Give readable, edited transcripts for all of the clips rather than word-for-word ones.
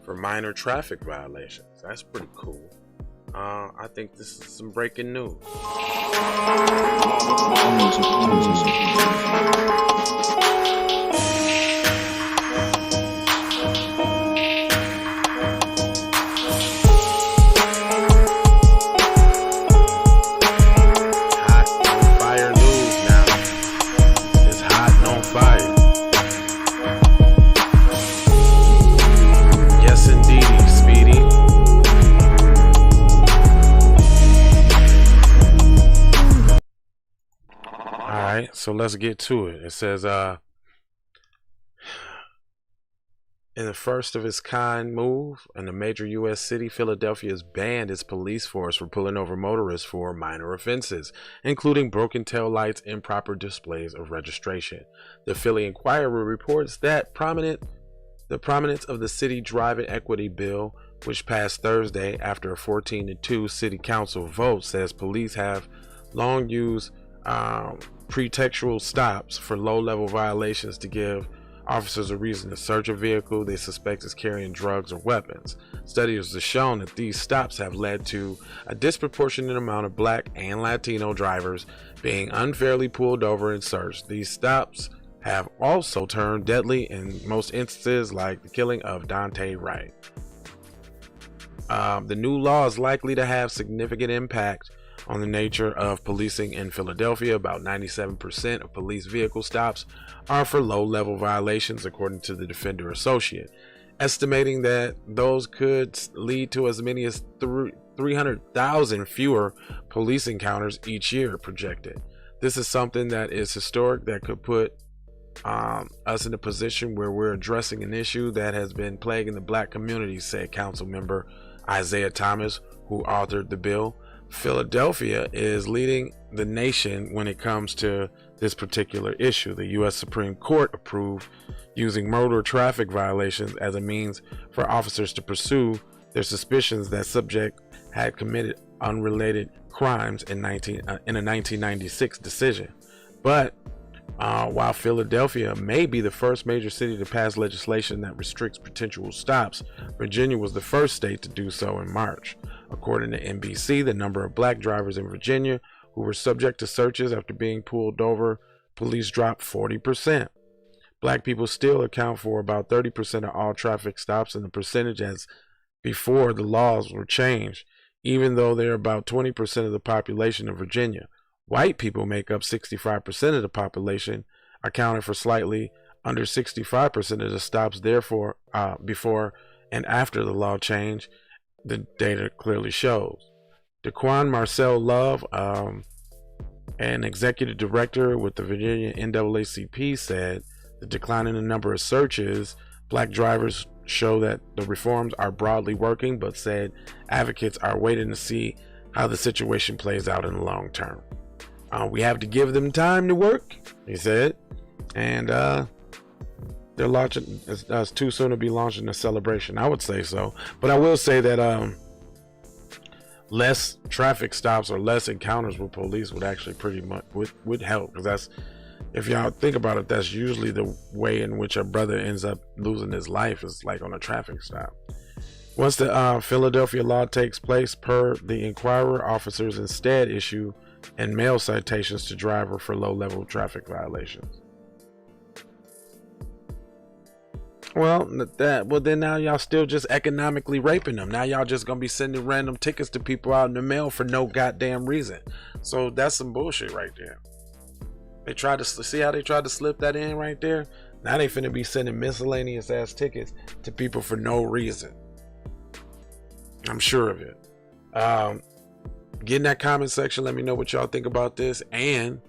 for minor traffic violations. That's pretty cool. I think this is some breaking news. So let's get to it. It says, in the first of its kind move in a major U.S. city, Philadelphia has banned its police force for pulling over motorists for minor offenses, including broken tail lights, improper displays of registration. The Philly Inquirer reports that the prominence of the city driving equity bill, which passed Thursday after a 14-2 city council vote, says police have long used pretextual stops for low-level violations to give officers a reason to search a vehicle they suspect is carrying drugs or weapons. Studies have shown that these stops have led to a disproportionate amount of Black and Latino drivers being unfairly pulled over and searched. These stops have also turned deadly in most instances, like the killing of Dante Wright. The new law is likely to have significant impact on the nature of policing in Philadelphia. About 97% of police vehicle stops are for low-level violations, according to the Defender Associate, estimating that those could lead to as many as 300,000 fewer police encounters each year projected. This is something that is historic, that could put us in a position where we're addressing an issue that has been plaguing the Black community, said Council Member Isaiah Thomas, who authored the bill. Philadelphia is leading the nation when it comes to this particular issue. The U.S. Supreme Court approved using motor traffic violations as a means for officers to pursue their suspicions that subject had committed unrelated crimes in a 1996 decision. But while Philadelphia may be the first major city to pass legislation that restricts potential stops, Virginia was the first state to do so in March. According to NBC, the number of Black drivers in Virginia who were subject to searches after being pulled over, police dropped 40%. Black people still account for about 30% of all traffic stops, and the percentage as before the laws were changed, even though they're about 20% of the population of Virginia. White people make up 65% of the population, accounting for slightly under 65% of the stops. Therefore, before and after the law change, the data clearly shows. Daquan Marcel Love, an executive director with the Virginia NAACP, said the decline in the number of searches Black drivers show that the reforms are broadly working, but said advocates are waiting to see how the situation plays out in the long term. We have to give them time to work, he said, and they're launching. It's too soon to be launching a celebration. I would say so, but I will say that less traffic stops or less encounters with police would actually pretty much would help, because that's, if y'all think about it, that's usually the way in which a brother ends up losing his life, is like on a traffic stop. Once the Philadelphia law takes place, per the Inquirer, officers instead issue and mail citations to driver for low-level traffic violations. Well, then now y'all still just economically raping them. Now y'all just gonna be sending random tickets to people out in the mail for no goddamn reason. So that's some bullshit right there. They tried to see how they tried to slip that in right there. Now they finna be sending miscellaneous ass tickets to people for no reason. I'm sure of it. Get in that comment section. Let me know what y'all think about this. And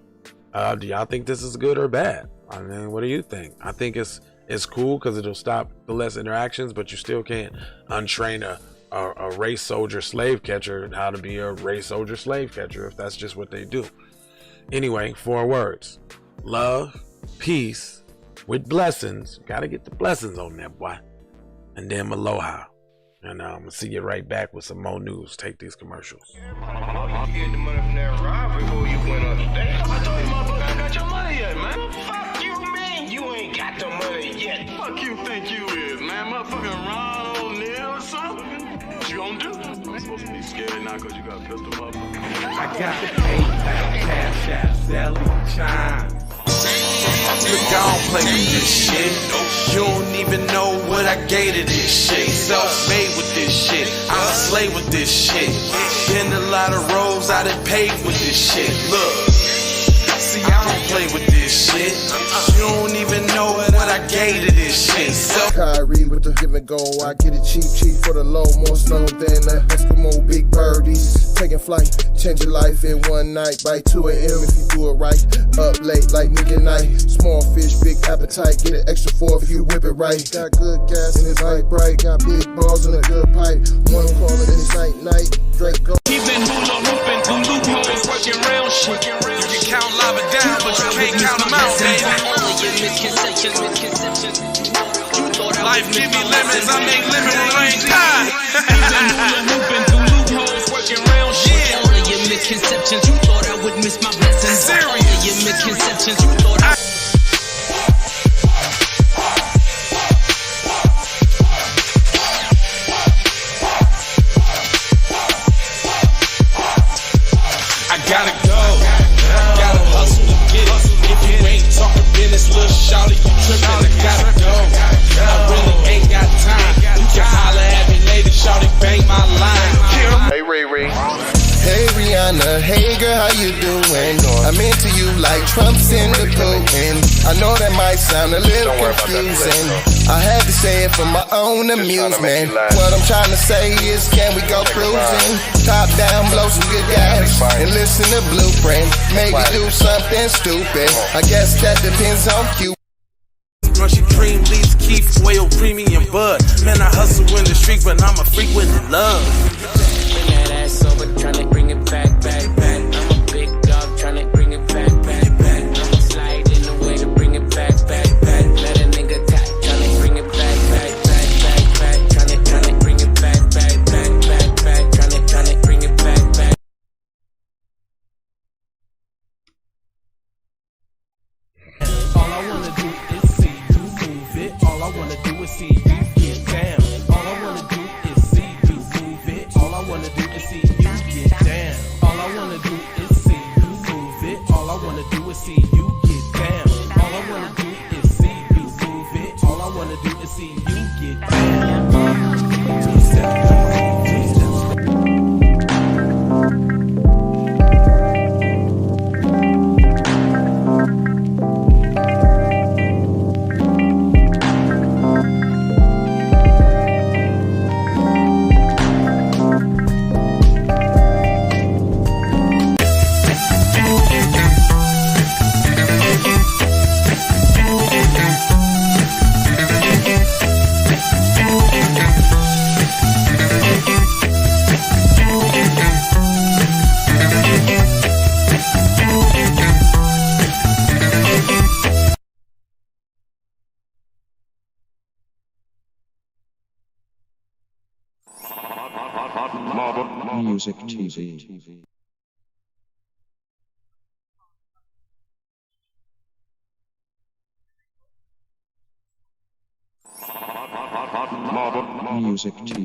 do y'all think this is good or bad? I mean, what do you think? I think it's cool because it'll stop the less interactions, but you still can't untrain a race soldier slave catcher how to be a race soldier slave catcher if that's just what they do. Anyway, 4 words: love, peace, with blessings. Gotta get the blessings on that, boy. And then aloha. And I'm gonna see you right back with some more news. Take these commercials. You get the money from that ride before you went up there. I told you, motherfucker, I got your money yet, man. Fuck you, man. You ain't got the money yet. Fuck you think you is, man. Motherfucking Ronald, you gonna do? You ain't supposed to be scared now because you got a pistol up. I got the PayPal, Cash App, Zelle, Chime. Look, I don't play with this shit. You don't even know what I gave to this shit. Self-made with this shit. I'm a slave with this shit. Been a lot of roads I done paved with this shit. Look, see, I don't play with this shit. You don't even know what I gave to this shit. Kyrie with the give and go. I get it cheap for the low. More snow than the Eskimo big birdies. Taking flight, change your life in one night. By 2 a.m. if you do it right. Up late like midnight. Small fish, big appetite. Get an extra 4 if you whip it right. Got good gas and it's light bright. Got big balls and a good pipe. One call it it's night. Drake go. He been hula hooping through loopholes, working round shit. You can count lava down, but you can't count them out, baby. Life give me lemons, I make lemonade rain time. He been hula hooping through loopholes, working round shit. All of your misconceptions, you thought I would miss my blessings. Serious. All of your misconceptions, you thought I gotta go. Gotta hustle to get it. If you ain't talking business, little shawty, you trippin'. I gotta go. I really ain't got time. You can holler at me later, shawty, bang my line. Hey, Ray Ray. Hey Rihanna, hey girl, how you doing? I'm into you like Trump's into Putin. I know that might sound a little confusing. I had to say it for my own amusement. What I'm trying to say is, can we go cruising? Top down, blow some good gas, and listen to Blueprint. Maybe do something stupid. I guess that depends on you. Russian cream leaves Keith oil premium bud. Man, I hustle in the street, but I'm a freak with the love. Bring that ass over, tryna bring it back. I'm a big dog, tryna bring it back. I'ma slide in the way to bring it back. Let a nigga tap, tryna bring it back. Tryna bring it back. Tryna bring it back. All I wanna do is see you move it. All I wanna do is see you get down. All I wanna do is see you move it. All I wanna do is see you get down. All I wanna do is see you move it. All I wanna do is see you get down. All I wanna do is see you move it. All I wanna do is see you get down. 2 steps, 3 steps. Music TV. Music TV.